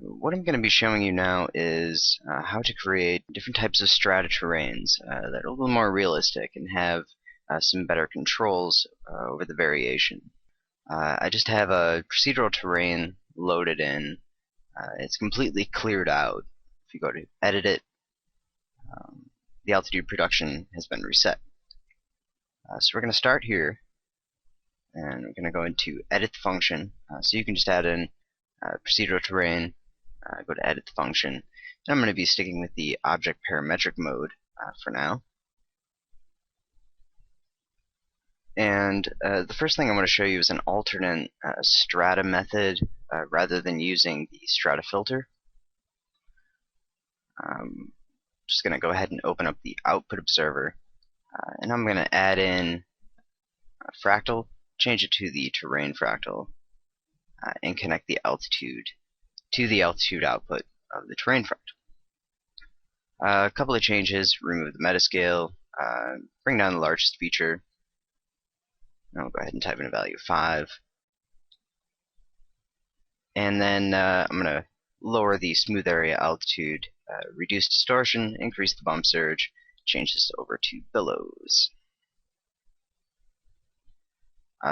What I'm going to be showing you now is how to create different types of strata terrains that are a little more realistic and have some better controls over the variation. I just have a procedural terrain loaded in. It's completely cleared out. If you go to edit it, the altitude production has been reset. So we're going to start here, and we're going to go into edit the function. So you can just add in procedural terrain. Go to edit the function, and I'm going to be sticking with the object parametric mode for now. And the first thing I want to show you is an alternate strata method rather than using the Strata Filter. Just going to go ahead and open up the output observer, and I'm going to add in a fractal, change it to the terrain fractal, and connect the altitude to the altitude output of the terrain fractal. A couple of changes: remove the metascale, bring down the largest feature. I'll go ahead and type in a value of 5. And then I'm going to lower the smooth area altitude, reduce distortion, increase the bump surge, change this over to billows.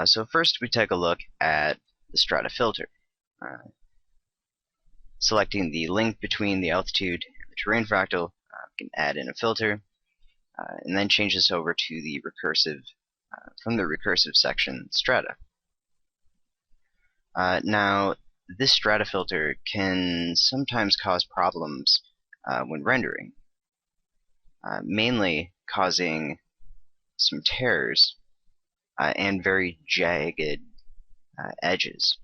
So first we take a look at the Strata Filter. Selecting the link between the altitude and the terrain fractal, we can add in a filter, and then change this over to the recursive, from the recursive section, strata. Now, this strata filter can sometimes cause problems when rendering, mainly causing some tears and very jagged edges.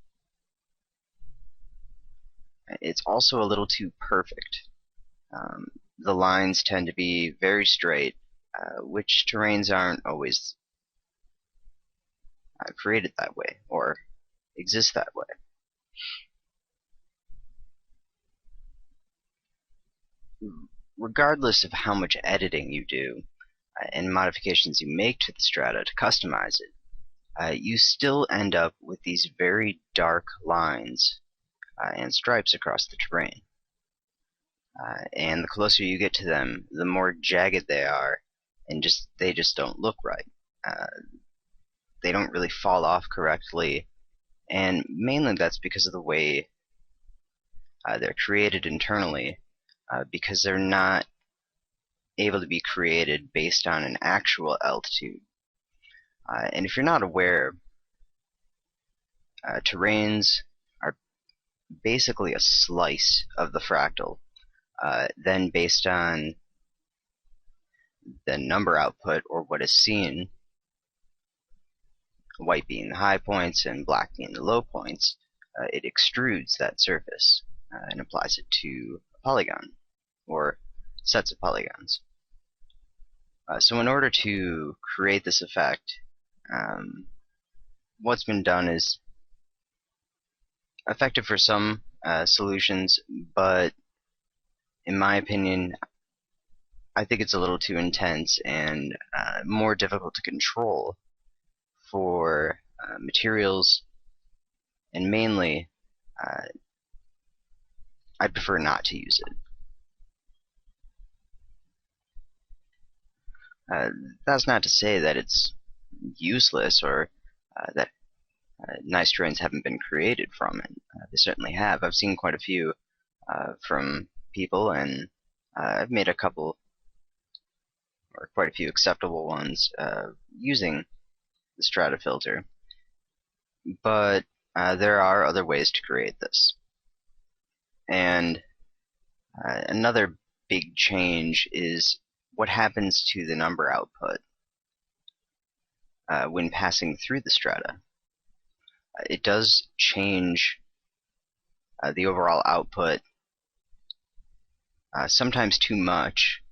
It's also a little too perfect. The lines tend to be very straight, which terrains aren't always created that way or exist that way. Regardless of how much editing you do and modifications you make to the strata to customize it, you still end up with these very dark lines and stripes across the terrain. And the closer you get to them, the more jagged they are, and they just don't look right. They don't really fall off correctly, and mainly that's because of the way they're created internally, because they're not able to be created based on an actual altitude. And if you're not aware, terrains are basically a slice of the fractal, then based on the number output, or what is seen, white being the high points and black being the low points, it extrudes that surface and applies it to a polygon, or sets of polygons. So in order to create this effect, what's been done is effective for some solutions, but in my opinion, I think it's a little too intense and more difficult to control for materials, and mainly I prefer not to use it. That's not to say that it's useless or that nice terrains haven't been created from it. They certainly have. I've seen quite a few from people, and I've made a couple, or quite a few acceptable ones, using the Strata Filter. But there are other ways to create this. And another big change is what happens to the number output when passing through the strata. It does change the overall output, sometimes too much,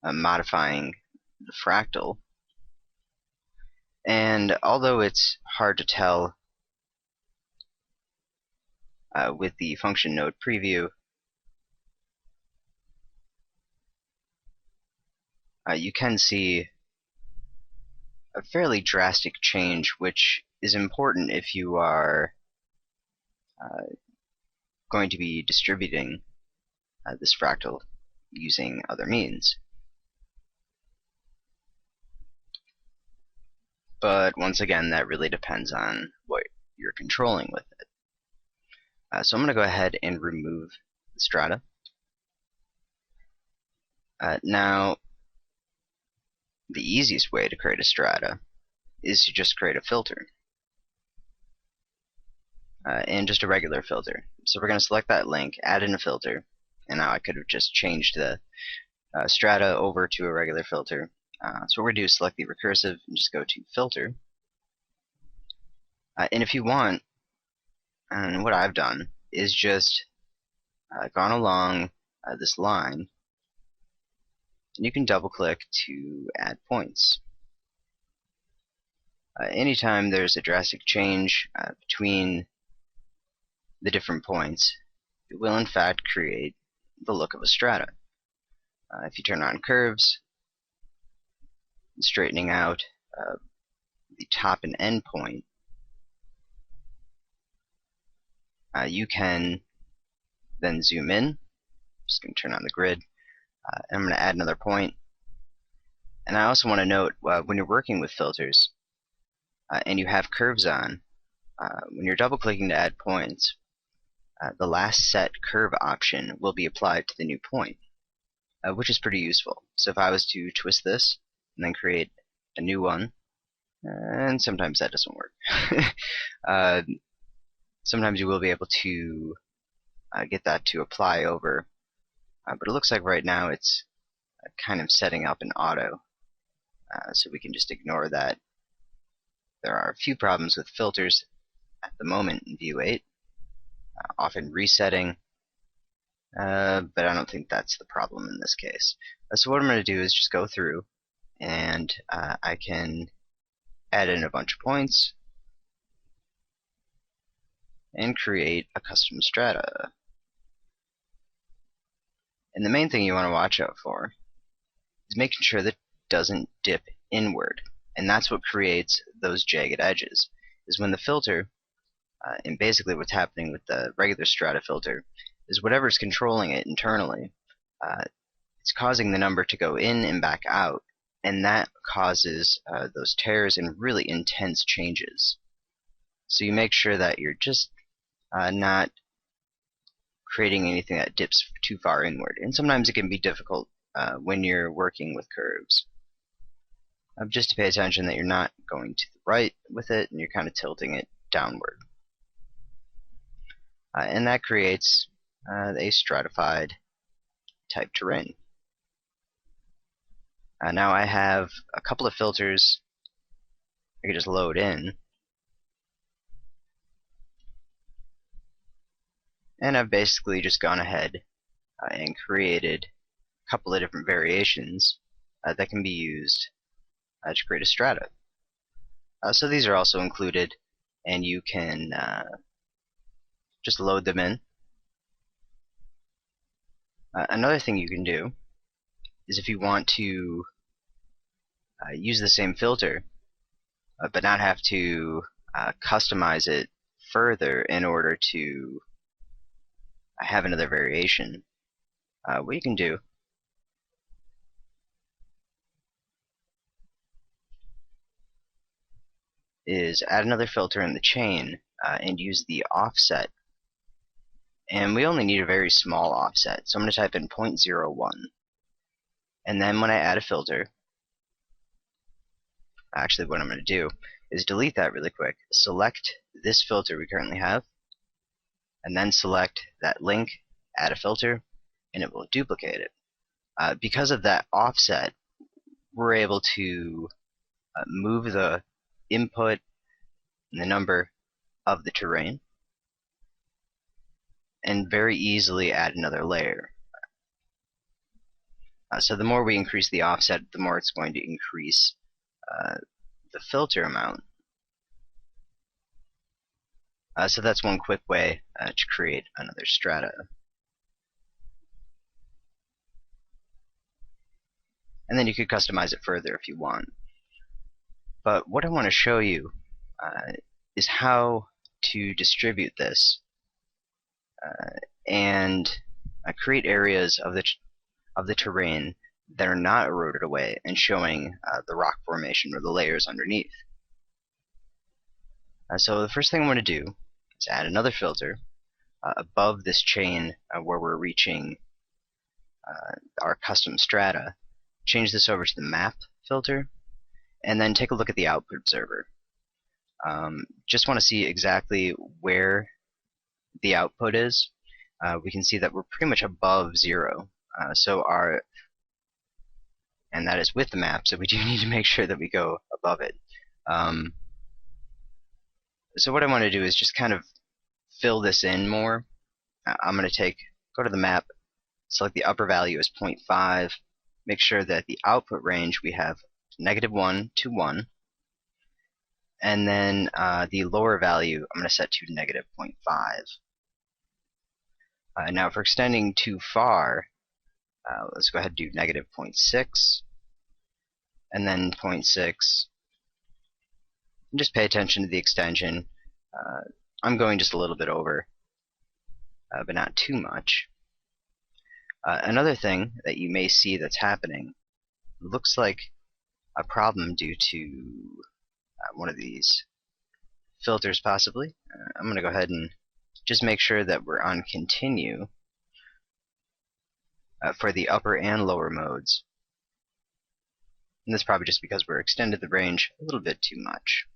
modifying the fractal. And although it's hard to tell with the function node preview, you can see a fairly drastic change, which is important if you are going to be distributing this fractal using other means. But once again, that really depends on what you're controlling with it. So I'm going to go ahead and remove the strata. Now, the easiest way to create a strata is to just create a filter. And just a regular filter. So we're going to select that link, add in a filter, and now I could have just changed the strata over to a regular filter. So what we're going to do is select the recursive and just go to filter. And if you want, and what I've done is just gone along this line, and you can double click to add points. Anytime there's a drastic change between the different points, it will in fact create the look of a strata. If you turn on curves, straightening out the top and end point, you can then zoom in. Just going to turn on the grid, and I'm going to add another point. And I also want to note, when you're working with filters and you have curves on, when you're double clicking to add points, the last set curve option will be applied to the new point, which is pretty useful. So if I was to twist this and then create a new one, and sometimes that doesn't work. Sometimes you will be able to get that to apply over, but it looks like right now it's kind of setting up an auto, so we can just ignore that. There are a few problems with filters at the moment in View 8, often resetting, but I don't think that's the problem in this case. So what I'm going to do is just go through, and I can add in a bunch of points and create a custom strata. And the main thing you want to watch out for is making sure that it doesn't dip inward, and that's what creates those jagged edges. Is when the filter, and basically what's happening with the regular strata filter, is whatever's controlling it internally, it's causing the number to go in and back out, and that causes those tears and really intense changes. So you make sure that you're just not creating anything that dips too far inward. And sometimes it can be difficult when you're working with curves. Just to pay attention that you're not going to the right with it and you're kind of tilting it downward. And that creates a stratified type terrain. Now I have a couple of filters I can just load in. And I've basically just gone ahead and created a couple of different variations that can be used to create a strata. So these are also included, and you can just load them in. Another thing you can do is if you want to use the same filter but not have to customize it further in order to have another variation, what you can do is add another filter in the chain and use the offset. And we only need a very small offset, so I'm going to type in 0.01. And then when I add a filter, actually what I'm going to do is delete that really quick, select this filter we currently have, and then select that link, add a filter, and it will duplicate it. Because of that offset, we're able to move the input and the number of the terrain and very easily add another layer. So the more we increase the offset, the more it's going to increase the filter amount. So that's one quick way to create another strata. And then you could customize it further if you want. But what I want to show you is how to distribute this and create areas of the terrain that are not eroded away and showing the rock formation or the layers underneath. So the first thing I want to do is add another filter above this chain where we're reaching our custom strata. Change this over to the map filter, and then take a look at the output observer. Just want to see exactly where the output is. We can see that we're pretty much above 0. And that is with the map, so we do need to make sure that we go above it. So what I want to do is just kind of fill this in more. I'm going to go to the map, select the upper value as 0.5, make sure that the output range we have -1 to 1, and then the lower value I'm going to set to -0.5. Now if we're extending too far, let's go ahead and do -0.6, and then 0.6. And just pay attention to the extension. I'm going just a little bit over, but not too much. Another thing that you may see that's happening looks like a problem due to one of these filters possibly. I'm going to go ahead and just make sure that we're on continue for the upper and lower modes. And this is probably just because we're extended the range a little bit too much.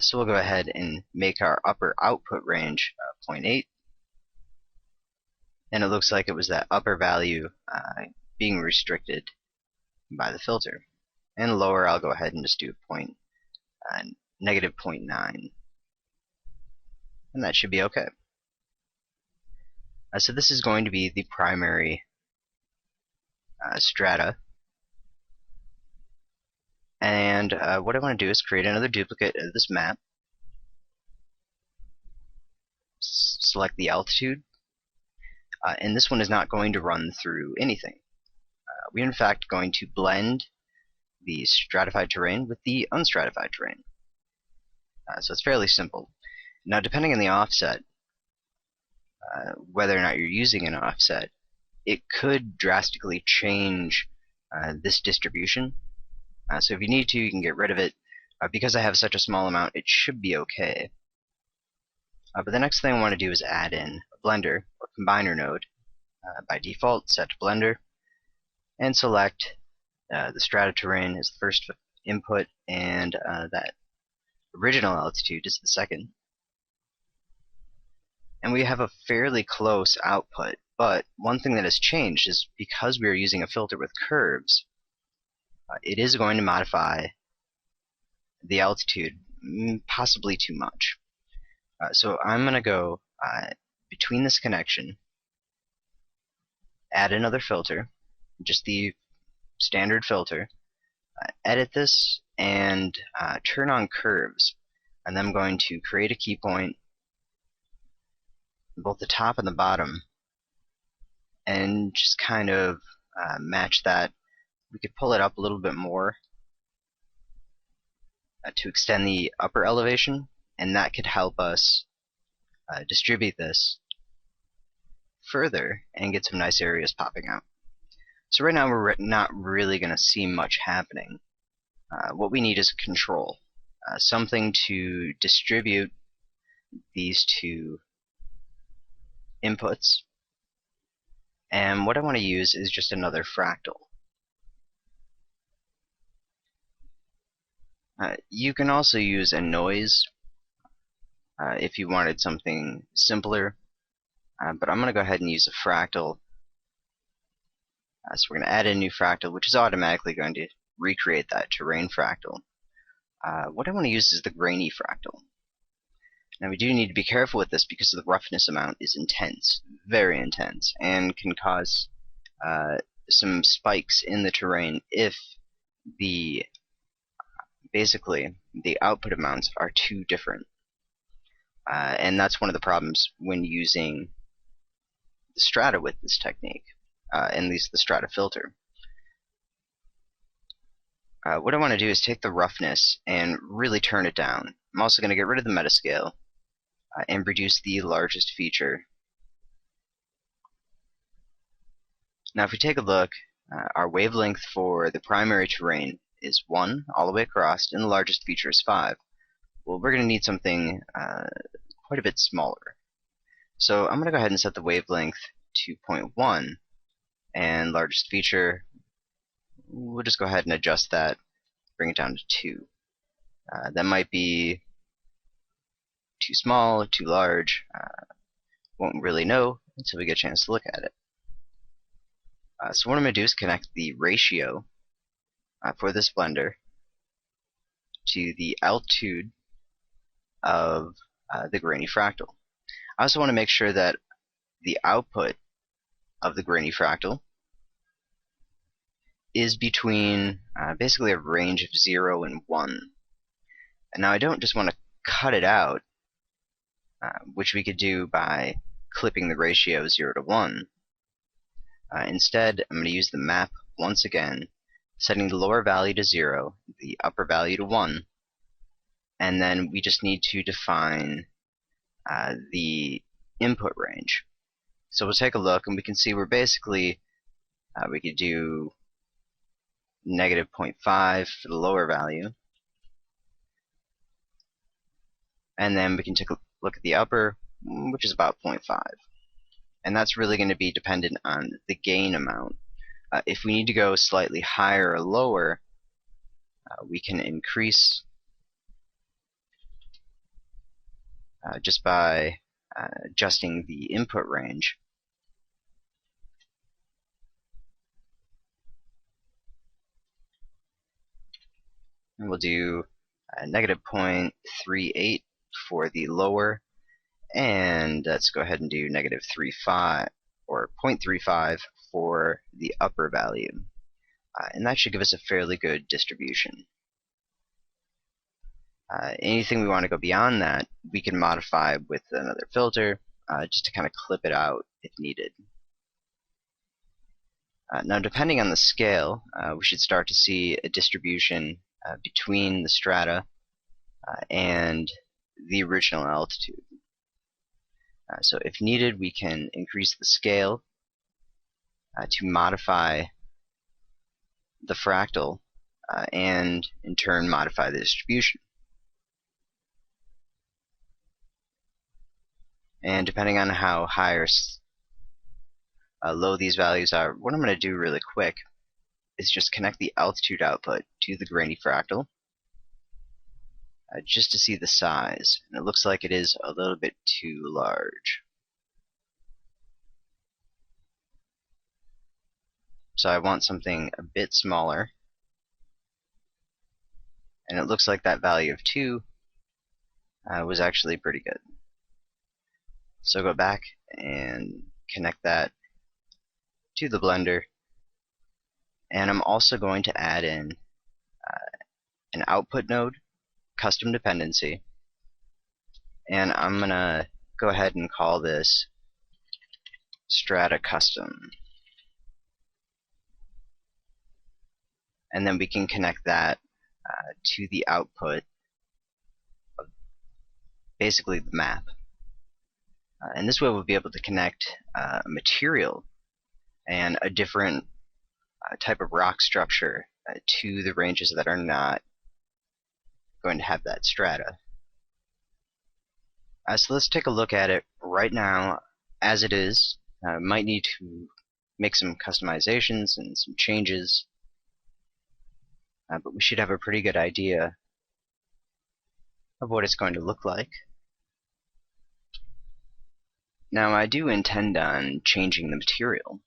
So we'll go ahead and make our upper output range 0.8. And it looks like it was that upper value being restricted by the filter. And lower, I'll go ahead and just do -0.9. And that should be okay. So this is going to be the primary strata. And what I want to do is create another duplicate of this map. Select the altitude. And this one is not going to run through anything. We're in fact going to blend the stratified terrain with the unstratified terrain. So it's fairly simple. Now depending on the offset, whether or not you're using an offset, it could drastically change this distribution. So if you need to, you can get rid of it. Because I have such a small amount, it should be okay. But the next thing I want to do is add in a blender or combiner node. By default, set to blender, and select the strata terrain as the first input, and that original altitude is the second. And we have a fairly close output, but one thing that has changed is because we are using a filter with curves, it is going to modify the altitude possibly too much. So I'm going to go between this connection, add another filter, just the standard filter, edit this, and turn on curves. And then I'm going to create a key point both the top and the bottom, and just kind of match that. We could pull it up a little bit more to extend the upper elevation, and that could help us distribute this further and get some nice areas popping out. So right now we're not really going to see much happening. What we need is control, something to distribute these two inputs. And what I want to use is just another fractal. You can also use a noise if you wanted something simpler, but I'm going to go ahead and use a fractal. So we're going to add a new fractal, which is automatically going to recreate that terrain fractal. What I want to use is the Grainy Fractal. Now we do need to be careful with this because the roughness amount is intense, very intense, and can cause some spikes in the terrain if basically the output amounts are too different. And that's one of the problems when using the strata with this technique, at least the Strata Filter. What I want to do is take the roughness and really turn it down. I'm also going to get rid of the metascale and reduce the largest feature Now if we take a look, our wavelength for the primary terrain is 1 all the way across, and the largest feature is 5. Well, we're going to need something quite a bit smaller. So I'm going to go ahead and set the wavelength to 0.1, and largest feature, we'll just go ahead and adjust that, bring it down to 2. That might be too small, too large. Won't really know until we get a chance to look at it. So what I'm going to do is connect the ratio for this blender to the altitude of the Grainy Fractal. I also want to make sure that the output of the Grainy Fractal is between basically a range of 0 and 1. And now I don't just want to cut it out, which we could do by clipping the ratio 0 to 1. Instead, I'm going to use the map once again, setting the lower value to 0, the upper value to 1, and then we just need to define the input range. So we'll take a look, and we can see we're basically, we could do negative 0.5 for the lower value, and then we can take a look at the upper, which is about 0.5. And that's really going to be dependent on the gain amount. If we need to go slightly higher or lower, we can increase just by adjusting the input range. And we'll do negative 0.38 for the lower, and let's go ahead and do negative 3.5 or 0.35 for the upper value. And that should give us a fairly good distribution. Anything we want to go beyond that, we can modify with another filter just to kind of clip it out if needed. Now, depending on the scale, we should start to see a distribution between the strata and the original altitude. So if needed, we can increase the scale to modify the fractal and in turn modify the distribution. And depending on how high or low these values are, what I'm going to do really quick is just connect the altitude output to the Grainy Fractal just to see the size. And it looks like it is a little bit too large. So I want something a bit smaller. And it looks like that value of 2 was actually pretty good. So go back and connect that to the blender. And I'm also going to add in an output node, custom dependency. And I'm going to go ahead and call this Strata Custom. And then we can connect that to the output of basically the map. And this way we'll be able to connect a material and a different type of rock structure to the ranges that are not going to have that strata. So let's take a look at it right now as it is. Might need to make some customizations and some changes, but we should have a pretty good idea of what it's going to look like. Now I do intend on changing the material,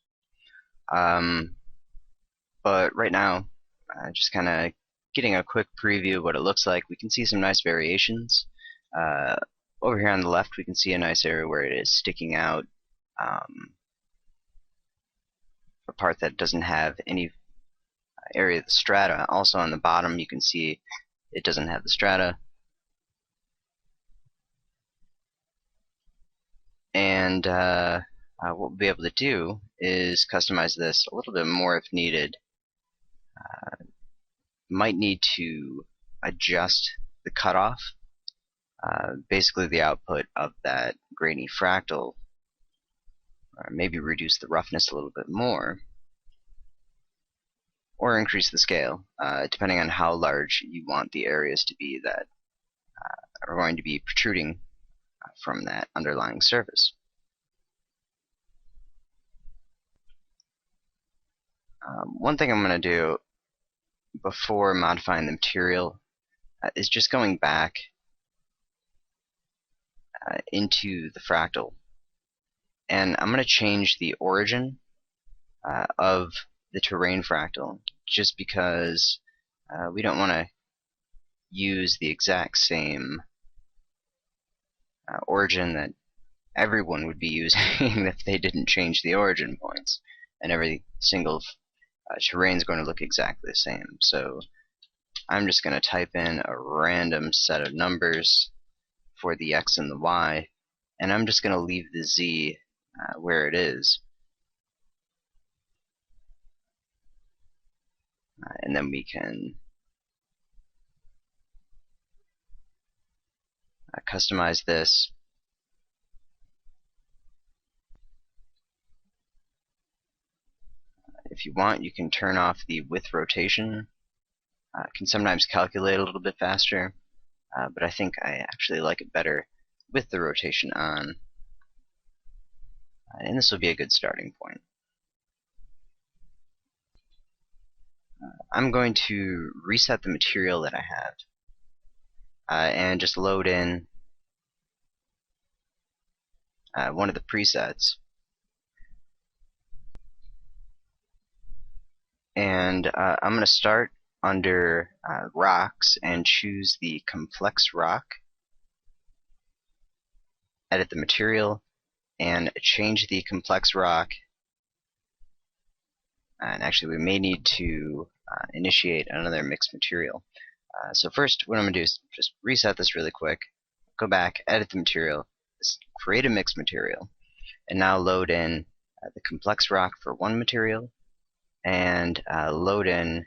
but right now just kind of getting a quick preview of what it looks like. We can see some nice variations. Over here on the left we can see a nice area where it is sticking out, a part that doesn't have any area of the strata. Also on the bottom you can see it doesn't have the strata. And what we'll be able to do is customize this a little bit more if needed. Might need to adjust the cutoff, basically the output of that Grainy Fractal, or maybe reduce the roughness a little bit more. or increase the scale, depending on how large you want the areas to be that are going to be protruding from that underlying surface. One thing I'm going to do before modifying the material is just going back into the fractal, and I'm going to change the origin of the terrain fractal, just because we don't want to use the exact same origin that everyone would be using if they didn't change the origin points, and every single terrain is going to look exactly the same. So I'm just going to type in a random set of numbers for the x and the y, and I'm just going to leave the z where it is. And then we can customize this. If you want, you can turn off the with rotation. It can sometimes calculate a little bit faster, but I think I actually like it better with the rotation on. And this will be a good starting point. I'm going to reset the material that I have and just load in one of the presets. And I'm going to start under rocks and choose the complex rock, edit the material, and change the complex rock. And actually, we may need to initiate another mixed material. So first, what I'm going to do is just reset this really quick, go back, edit the material, create a mixed material, and now load in the complex rock for one material, and load in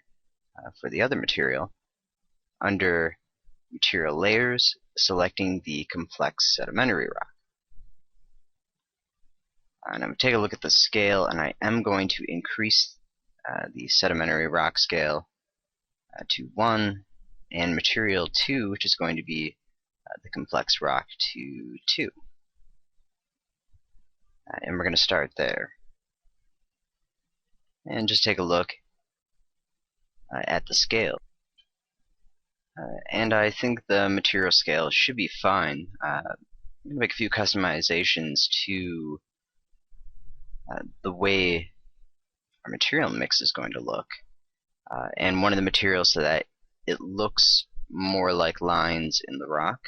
for the other material under material layers, selecting the complex sedimentary rock. And I'm going to take a look at the scale, and I am going to increase the sedimentary rock scale to 1, and material 2, which is going to be the complex rock, to 2. And we're going to start there. And just take a look at the scale. And I think the material scale should be fine. I'm going to make a few customizations to the way our material mix is going to look. And one of the materials so that it looks more like lines in the rock,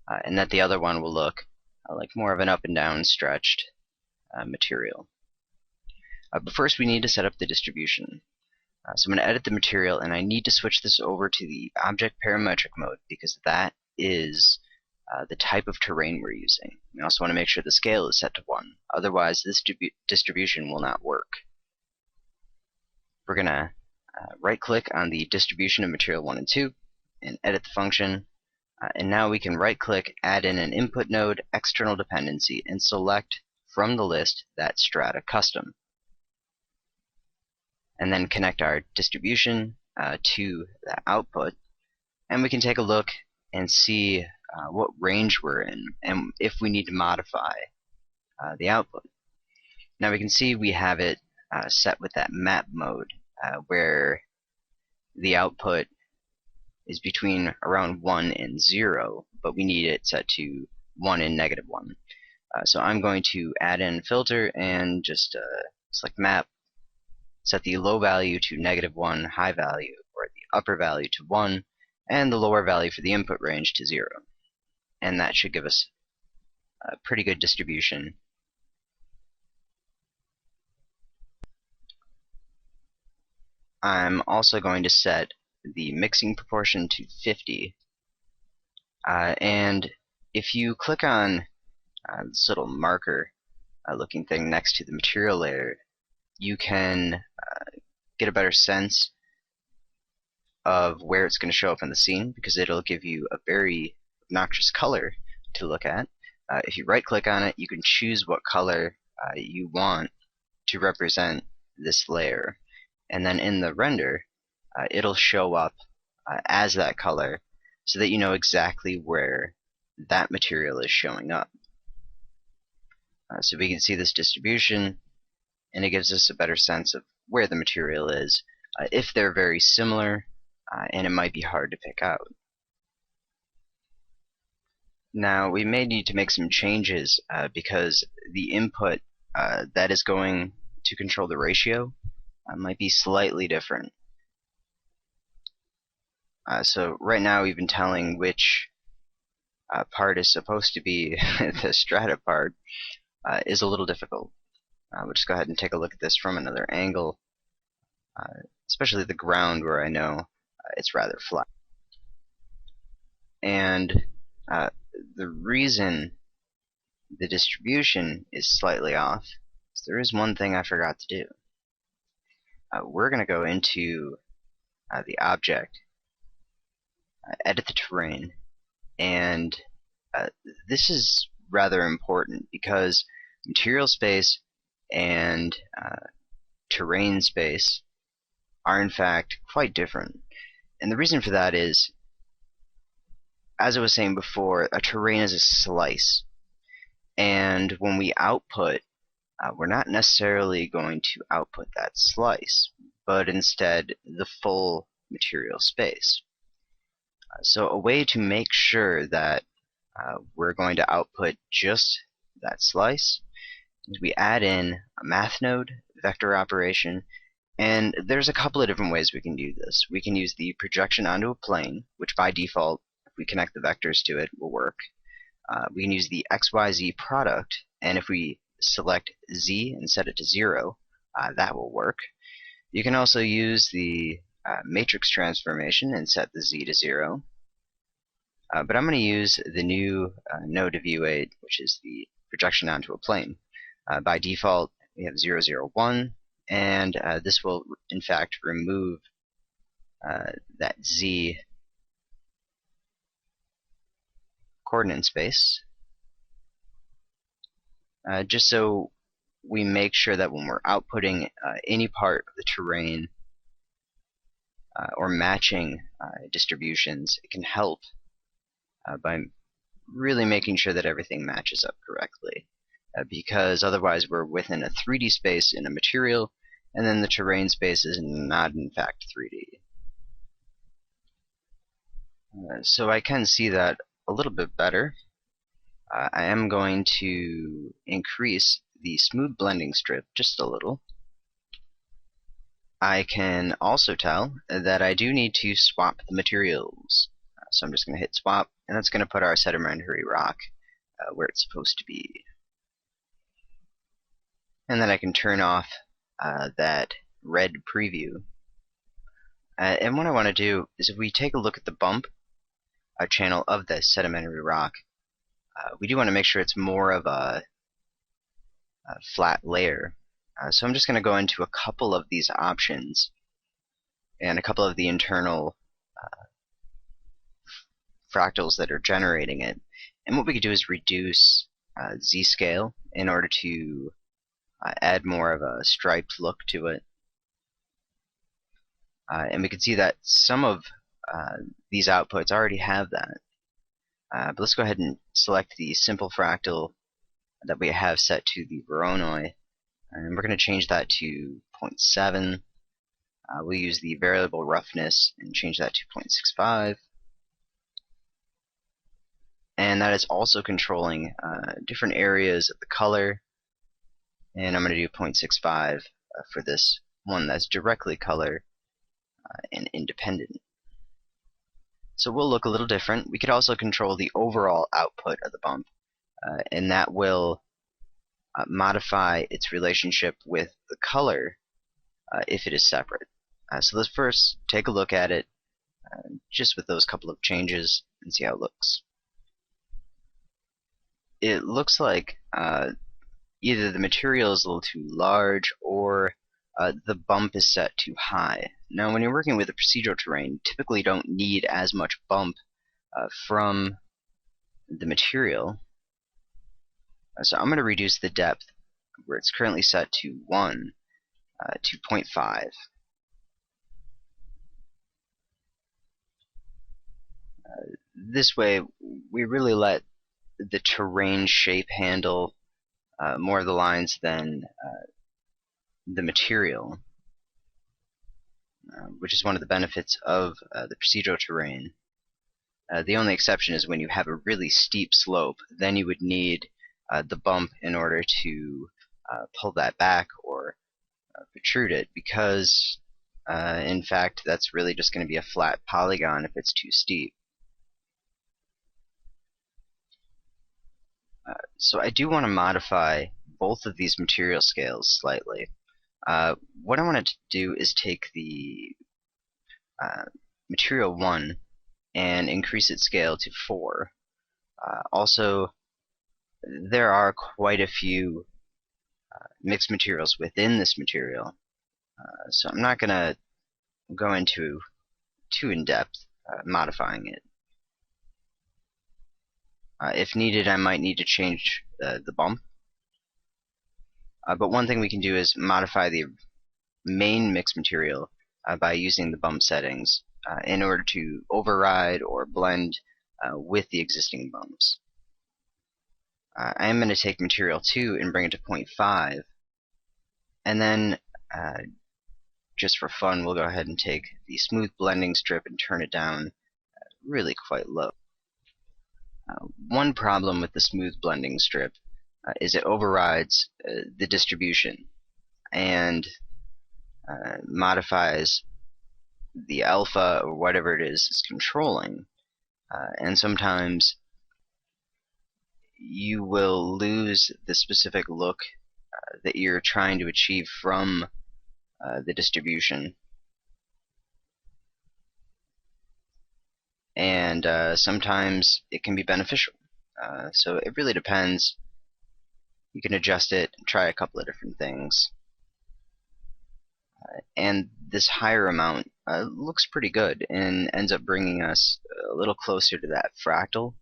and that the other one will look like more of an up and down stretched material. But first we need to set up the distribution. So I'm going to edit the material, and I need to switch this over to the object parametric mode, because that is the type of terrain we're using. We also want to make sure the scale is set to 1, otherwise this distribution will not work. We're going to right click on the distribution of material 1 and 2 and edit the function, and now we can right click, add in an input node external dependency, and select from the list that strata custom, and then connect our distribution to the output, and we can take a look and see what range we're in and if we need to modify the output. Now we can see we have it set with that map mode where the output is between around 1 and 0, but we need it set to 1 and -1. So I'm going to add in filter and just select map, set the low value to -1, high value, or the upper value to 1, and the lower value for the input range to 0. And that should give us a pretty good distribution. I'm also going to set the mixing proportion to 50. And if you click on this little marker looking thing next to the material layer, you can get a better sense of where it's going to show up in the scene, because it'll give you a very obnoxious color to look at. If you right click on it, you can choose what color you want to represent this layer, and then in the render, it'll show up as that color so that you know exactly where that material is showing up. So we can see this distribution, and it gives us a better sense of where the material is, if they're very similar, and it might be hard to pick out. Now we may need to make some changes because the input that is going to control the ratio might be slightly different. So right now we've been telling which part is supposed to be the strata part is a little difficult. We'll just go ahead and take a look at this from another angle, especially the ground where I know it's rather flat. And the reason the distribution is slightly off is there is one thing I forgot to do. We're going to go into the object, edit the terrain, and this is rather important because material space and terrain space are in fact quite different. And the reason for that is, as I was saying before, a terrain is a slice. And when we output, we're not necessarily going to output that slice, but instead the full material space. So a way to make sure that we're going to output just that slice is we add in a math node, vector operation, and there's a couple of different ways we can do this. We can use the projection onto a plane, which by default, if we connect the vectors to it, will work. We can use the XYZ product, and if we select Z and set it to 0, that will work. You can also use the matrix transformation and set the Z to 0. But I'm going to use the new node of U8, which is the projection onto a plane. By default, we have 0, 0, 1, and this will in fact remove that Z coordinate space, just so we make sure that when we're outputting any part of the terrain or matching distributions, it can help by really making sure that everything matches up correctly. Because otherwise we're within a 3D space in a material, and then the terrain space is not in fact 3D. So I can see that a little bit better. I am going to increase the smooth blending strip just a little. I can also tell that I do need to swap the materials. So I'm just going to hit swap, and that's going to put our sedimentary rock where it's supposed to be. And then I can turn off that red preview. And what I want to do is, if we take a look at the bump channel of the sedimentary rock, we do want to make sure it's more of a flat layer. So I'm just going to go into a couple of these options and a couple of the internal fractals that are generating it. And what we could do is reduce Z-scale in order to add more of a striped look to it. And we can see that some of these outputs already have that. But let's go ahead and select the simple fractal that we have set to the Voronoi, and we're going to change that to 0.7. We'll use the variable roughness and change that to 0.65. And that is also controlling different areas of the color. And I'm going to do 0.65 for this one that's directly color and independent. So we'll look a little different. We could also control the overall output of the bump, and that will modify its relationship with the color if it is separate. So let's first take a look at it just with those couple of changes and see how it looks. It looks like either the material is a little too large or the bump is set too high. Now, when you're working with a procedural terrain, you typically don't need as much bump from the material. So I'm going to reduce the depth, where it's currently set to 1, to 0.5. This way, we really let the terrain shape handle more of the lines than the material, which is one of the benefits of the procedural terrain. The only exception is when you have a really steep slope, then you would need the bump in order to pull that back or protrude it, because in fact that's really just going to be a flat polygon if it's too steep. So I do want to modify both of these material scales slightly. What I wanted to do is take the material 1 and increase its scale to 4. Also, there are quite a few mixed materials within this material, so I'm not going to go into too in-depth modifying it. If needed, I might need to change the bump. But one thing we can do is modify the main mixed material by using the bump settings in order to override or blend with the existing bumps. I am going to take material 2 and bring it to 0.5, and then just for fun we'll go ahead and take the smooth blending strip and turn it down really quite low. One problem with the smooth blending strip is it overrides the distribution and modifies the alpha or whatever it is controlling, and sometimes you will lose the specific look that you're trying to achieve from the distribution. And sometimes it can be beneficial. So it really depends. You can adjust it, try a couple of different things. And this higher amount looks pretty good and ends up bringing us a little closer to that fractal.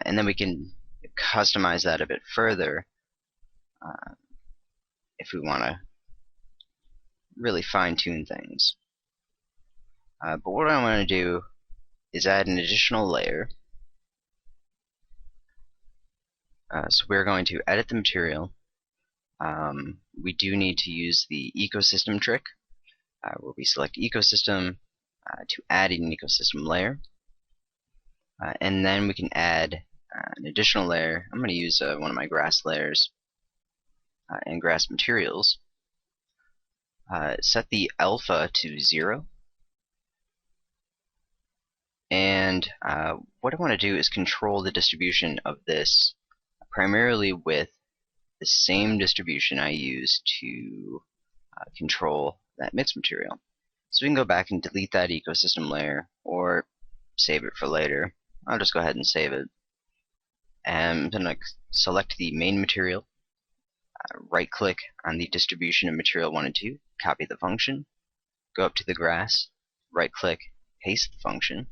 And then we can customize that a bit further if we want to really fine-tune things. But what I want to do is add an additional layer. So we're going to edit the material. We do need to use the ecosystem trick, where we select ecosystem to add an ecosystem layer. And then we can add an additional layer. I'm going to use one of my grass layers and grass materials. Set the alpha to 0. And what I want to do is control the distribution of this primarily with the same distribution I use to control that mixed material. So we can go back and delete that ecosystem layer or save it for later. I'll just go ahead and save it. And I'm going to select the main material, right click on the distribution of material 1 and 2, copy the function, go up to the grass, right click, paste the function.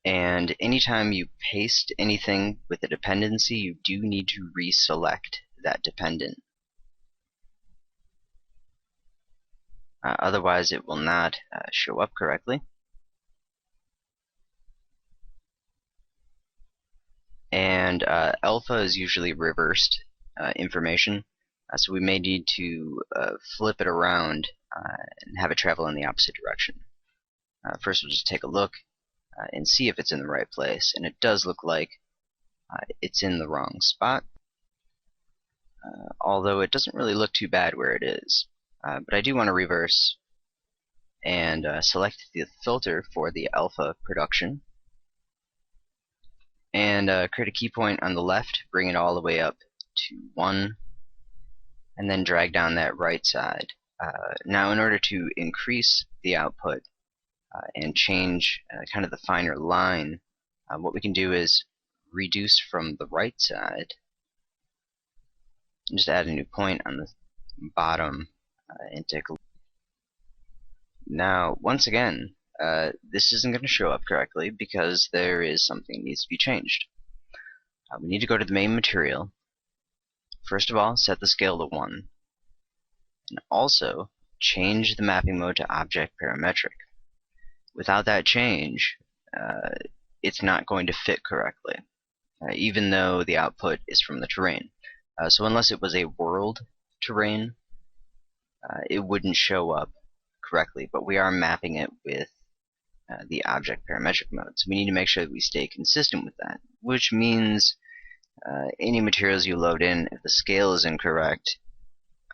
And anytime you paste anything with a dependency, you do need to reselect that dependent. Otherwise it will not show up correctly. And alpha is usually reversed information, so we may need to flip it around and have it travel in the opposite direction. First we'll just take a look and see if it's in the right place, and it does look like it's in the wrong spot, although it doesn't really look too bad where it is. But I do want to reverse and select the filter for the alpha production, and create a key point on the left, bring it all the way up to 1, and then drag down that right side. Now in order to increase the output and change kind of the finer line, what we can do is reduce from the right side and just add a new point on the bottom and take a look. Now once again, this isn't going to show up correctly because there is something that needs to be changed. We need to go to the main material. First of all, set the scale to 1, and also change the mapping mode to object parametric. without that change, it's not going to fit correctly, even though the output is from the terrain. So unless it was a world terrain, it wouldn't show up correctly, but we are mapping it with the object parametric mode. So we need to make sure that we stay consistent with that, which means any materials you load in, if the scale is incorrect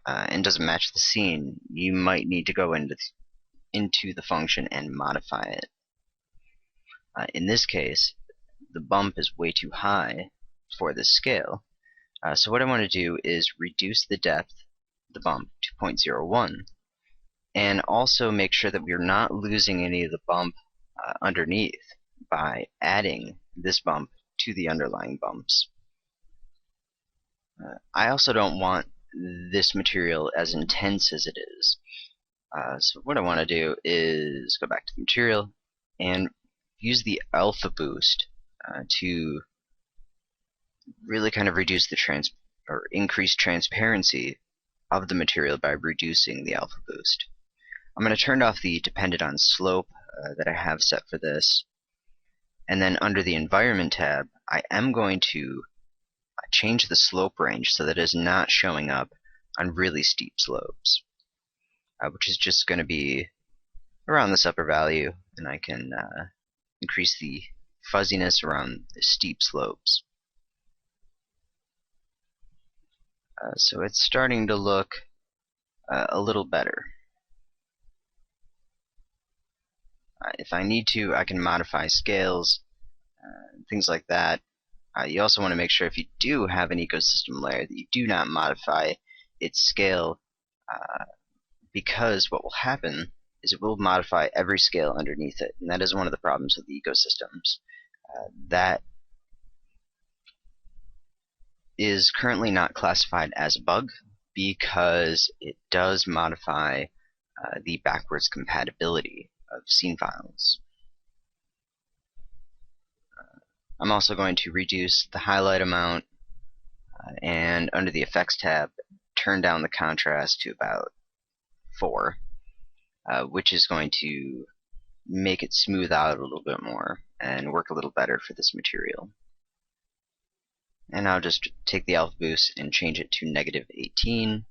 and doesn't match the scene, you might need to go into the function and modify it. In this case, the bump is way too high for this scale. So what I want to do is reduce the depth of the bump to 0.01, and also make sure that we're not losing any of the bump underneath by adding this bump to the underlying bumps. I also don't want this material as intense as it is. So what I want to do is go back to the material and use the alpha boost to really kind of reduce the increase transparency of the material by reducing the alpha boost. I'm going to turn off the dependent on slope that I have set for this, and then under the environment tab I am going to change the slope range so that it is not showing up on really steep slopes, which is just going to be around this upper value, and I can increase the fuzziness around the steep slopes. So it's starting to look a little better. If I need to, I can modify scales, things like that. You also want to make sure if you do have an ecosystem layer that you do not modify its scale, because what will happen is it will modify every scale underneath it, and that is one of the problems with the ecosystems. That is currently not classified as a bug because it does modify the backwards compatibility of scene files. I'm also going to reduce the highlight amount and under the effects tab turn down the contrast to about 4, which is going to make it smooth out a little bit more and work a little better for this material. And I'll just take the alpha boost and change it to -18.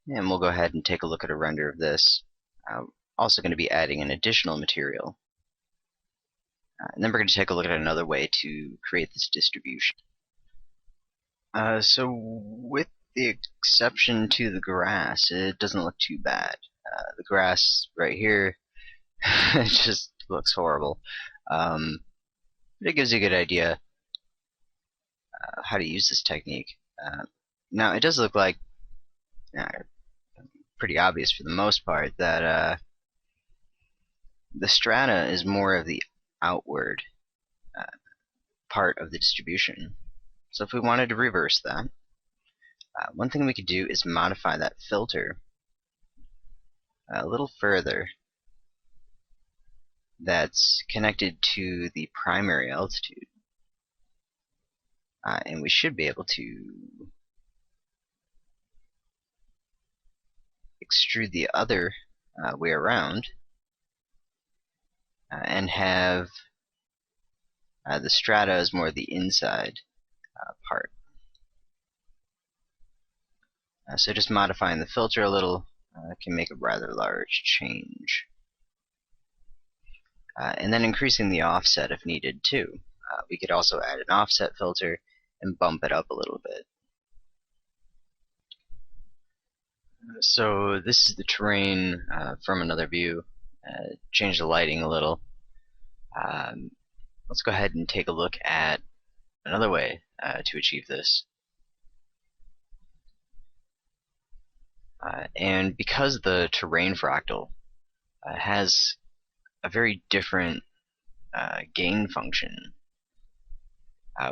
And we'll go ahead and take a look at a render of this. Also going to be adding an additional material. And then we're going to take a look at another way to create this distribution. So with the exception to the grass, it doesn't look too bad. The grass right here, it just looks horrible. But it gives you a good idea how to use this technique. Now it does look like pretty obvious for the most part that the strata is more of the outward part of the distribution. So if we wanted to reverse that, one thing we could do is modify that filter a little further that's connected to the primary altitude. And we should be able to extrude the other way around and have the strata as more the inside part. So just modifying the filter a little can make a rather large change. And then increasing the offset if needed too. We could also add an offset filter and bump it up a little bit. So this is the terrain from another view. Change the lighting a little. Let's go ahead and take a look at another way to achieve this. And because the terrain fractal has a very different gain function,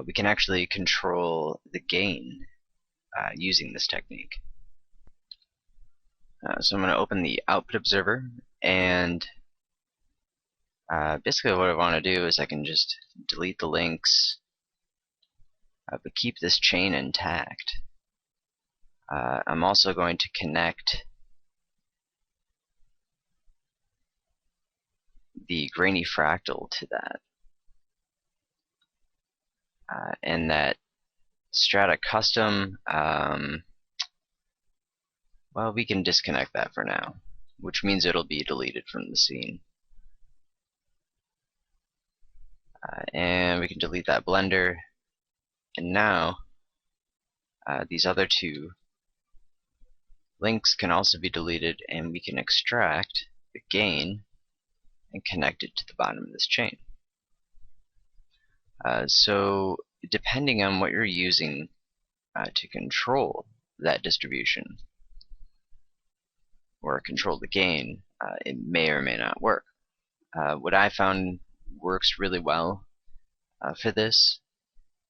we can actually control the gain using this technique. So I'm going to open the output observer, and basically what I want to do is I can just delete the links but keep this chain intact. I'm also going to connect the Grainy Fractal to that. And that Strata Custom, well, we can disconnect that for now, which means it'll be deleted from the scene. And we can delete that blender. And now, these other two links can also be deleted, and we can extract the gain and connect it to the bottom of this chain. So depending on what you're using to control that distribution or control the gain, it may or may not work. What I found works really well for this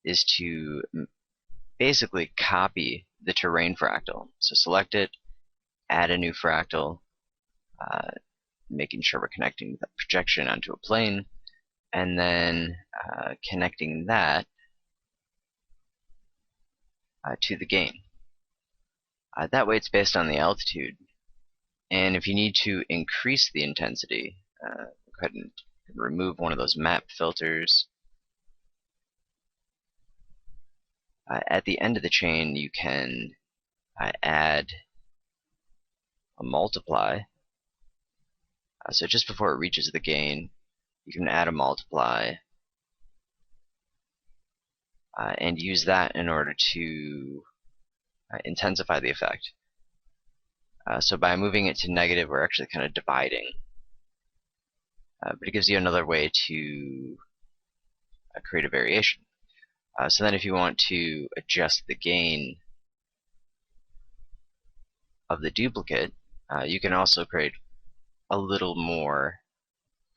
is to basically copy the terrain fractal. So select it, add a new fractal, making sure we're connecting the projection onto a plane, and then connecting that to the gain. That way it's based on the altitude. And if you need to increase the intensity, go ahead and remove one of those map filters. At the end of the chain, you can add a multiply. So just before it reaches the gain, you can add a multiply and use that in order to intensify the effect. So by moving it to negative, we're actually kind of dividing. But it gives you another way to create a variation. So then if you want to adjust the gain of the duplicate, you can also create a little more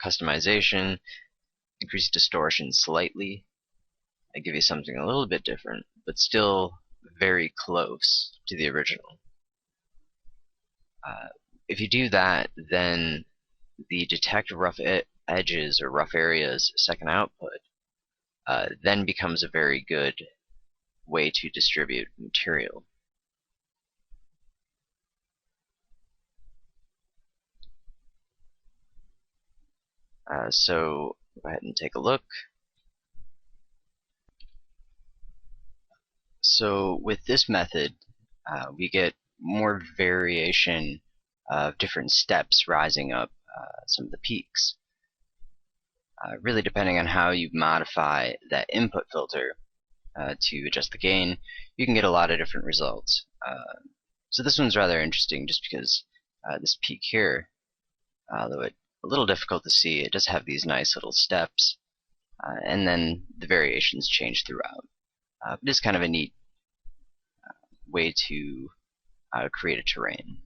customization, increase distortion slightly, and give you something a little bit different, but still very close to the original. If you do that, then the detect rough edges or rough areas second output then becomes a very good way to distribute material. So go ahead and take a look. So with this method, we get more variation of different steps rising up some of the peaks. Really depending on how you modify that input filter to adjust the gain, you can get a lot of different results. So this one's rather interesting just because this peak here, although it's a little difficult to see, it does have these nice little steps, and then the variations change throughout. It is kind of a neat way to create a terrain.